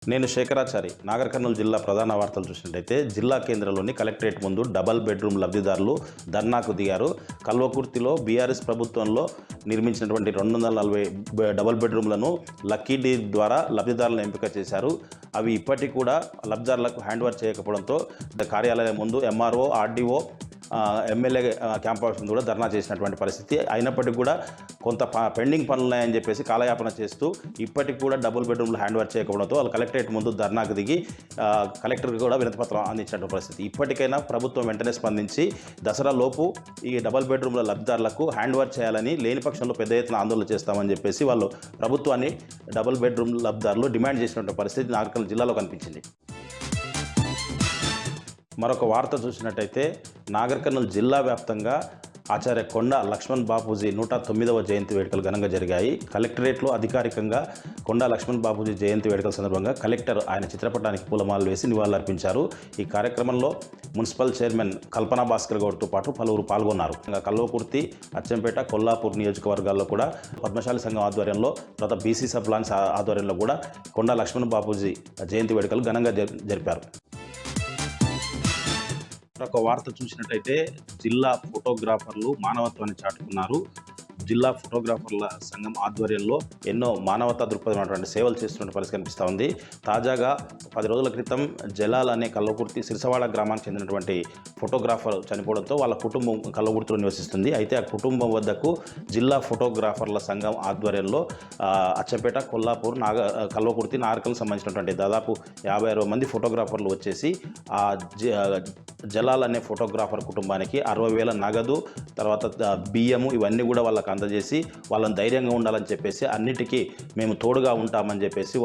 నేను శేఖరాచారి నాగర్ కర్నూలు జిల్లా ప్రధాన వార్తలు చూసినట్టయితే జిల్లా కేంద్రంలోని కలెక్టరేట్ ముందు డబల్ బెడ్రూమ్ లబ్ధిదారులు ధర్నాకు దిగారు. కల్వకుర్తిలో బీఆర్ఎస్ ప్రభుత్వంలో నిర్మించినటువంటి 240 డబల్ బెడ్రూమ్లను లక్కీ డీ ద్వారా లబ్ధిదారులను ఎంపిక చేశారు. అవి ఇప్పటికీ కూడా లబ్ధిదారులకు హ్యాండ్ ఓవర్ చేయకపోవడంతో కార్యాలయం ముందు MRO, RDO, MLA camp office కూడా ధర్నా చేసినటువంటి పరిస్థితి. అయినప్పటికీ కూడా కొంత పెండింగ్ పనులు ఉన్నాయని చెప్పేసి కాలయాపన చేస్తూ ఇప్పటికి కూడా డబుల్ బెడ్రూమ్లు హ్యాండ్ ఓవర్ చేయకపోవడంతో వాళ్ళు కలెక్టరేట్ ముందు ధర్నాకు దిగి కలెక్టర్కి కూడా వినతిపత్రం అందించినటువంటి పరిస్థితి. ఇప్పటికైనా ప్రభుత్వం వెంటనే స్పందించి దసరా లోపు ఈ డబుల్ బెడ్రూమ్ల లబ్ధిదారులకు హ్యాండ్ ఓవర్ చేయాలని, లేని పక్షంలో పెద్ద ఎత్తున ఆందోళన చేస్తామని చెప్పేసి వాళ్ళు ప్రభుత్వాన్ని డబుల్ బెడ్రూమ్ లబ్ధిదారులు డిమాండ్ చేసినటువంటి పరిస్థితి నాగర్ కర్నూలు జిల్లాలో కనిపించింది. మరొక వార్త చూసినట్టయితే నాగర్ కర్నూలు జిల్లా వ్యాప్తంగా ఆచార్య కొండా లక్ష్మణ్ బాపూజీ 109వ జయంతి వేడుకలు ఘనంగా జరిగాయి. కలెక్టరేట్లో అధికారికంగా కొండా లక్ష్మణ్ బాపూజీ జయంతి వేడుకల సందర్భంగా కలెక్టర్ ఆయన చిత్రపటానికి పూలమాలలు వేసి నివాళులర్పించారు. ఈ కార్యక్రమంలో మున్సిపల్ చైర్మన్ కల్పనా భాస్కర్ గౌడ్తో పాటు పలువురు పాల్గొన్నారు. కల్వకుర్తి, అచ్చంపేట, కొల్లాపూర్ నియోజకవర్గాల్లో కూడా పద్మశాలి సంఘం ఆధ్వర్యంలో, తర్వాత బీసీ సబ్ ప్లాన్స్ ఆధ్వర్యంలో కూడా కొండా లక్ష్మణ్ బాపూజీ జయంతి వేడుకలు ఘనంగా జరిపారు. ఒక వార్త చూసినట్టయితే జిల్లా ఫోటోగ్రాఫర్లు మానవత్వాన్ని చాటుకున్నారు. జిల్లా ఫోటోగ్రాఫర్ల సంఘం ఆధ్వర్యంలో ఎన్నో మానవతా దృక్పథమైనటువంటి సేవలు చేస్తున్న పరిస్థితి కనిపిస్తూ ఉంది. తాజాగా 10 రోజుల క్రితం జలాల్ అనే కల్వకుర్తి సిరిసవాడ గ్రామానికి చెందినటువంటి ఫోటోగ్రాఫర్ చనిపోవడంతో వాళ్ళ కుటుంబం కల్వకుర్తిలో నివసిస్తుంది. అయితే ఆ కుటుంబం వద్దకు జిల్లా ఫోటోగ్రాఫర్ల సంఘం ఆధ్వర్యంలో అచ్చంపేట, కొల్లాపూర్, కల్వకుర్తి, నాగర్కర్నూలుకు సంబంధించినటువంటి దాదాపు 50-60 మంది ఫోటోగ్రాఫర్లు వచ్చేసి ఆ జలాల్ అనే ఫోటోగ్రాఫర్ కుటుంబానికి 60,000 నగదు, తర్వాత బియ్యము ఇవన్నీ కూడా వాళ్ళకు అందజేసి వాళ్ళని ధైర్యంగా ఉండాలని చెప్పేసి, అన్నిటికీ మేము తోడుగా ఉంటామని చెప్పేసి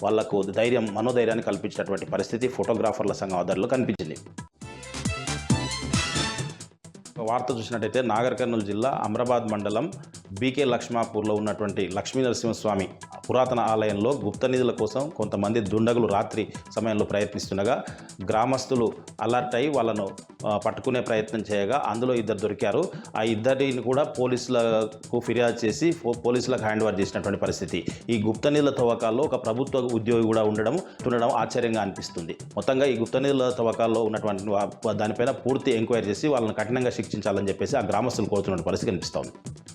వాళ్ళకు మనోధైర్యాన్ని కల్పించినటువంటి పరిస్థితి ఫోటోగ్రాఫర్ల సంఘం ఆధ్వర్యంలో కనిపించింది. వార్త చూసినట్టయితే నాగర్ కర్నూలు జిల్లా అమ్రాబాద్ మండలం బీకే లక్ష్మాపూర్లో ఉన్నటువంటి లక్ష్మీ నరసింహస్వామి పురాతన ఆలయంలో గుప్త నిధుల కోసం కొంతమంది దుండగులు రాత్రి సమయంలో ప్రయత్నిస్తుండగా గ్రామస్తులు అలర్ట్ అయి వాళ్ళను పట్టుకునే ప్రయత్నం చేయగా అందులో 2 దొరికారు. ఆ 2ని కూడా పోలీసులకు ఫిర్యాదు చేసి పోలీసులకు హ్యాండ్ ఓవర్ చేసినటువంటి పరిస్థితి. ఈ గుప్త నిధుల తవ్వకాల్లో ఒక ప్రభుత్వ ఉద్యోగి కూడా ఉండడం ఆశ్చర్యంగా అనిపిస్తుంది. మొత్తంగా ఈ గుప్త నిధుల తవ్వకాల్లో ఉన్నటువంటి దానిపైన పూర్తి ఎంక్వైరీ చేసి వాళ్ళని కఠినంగా శిక్షించాలని చెప్పేసి ఆ గ్రామస్తులు కోరుతున్న పరిస్థితి కనిపిస్తోంది.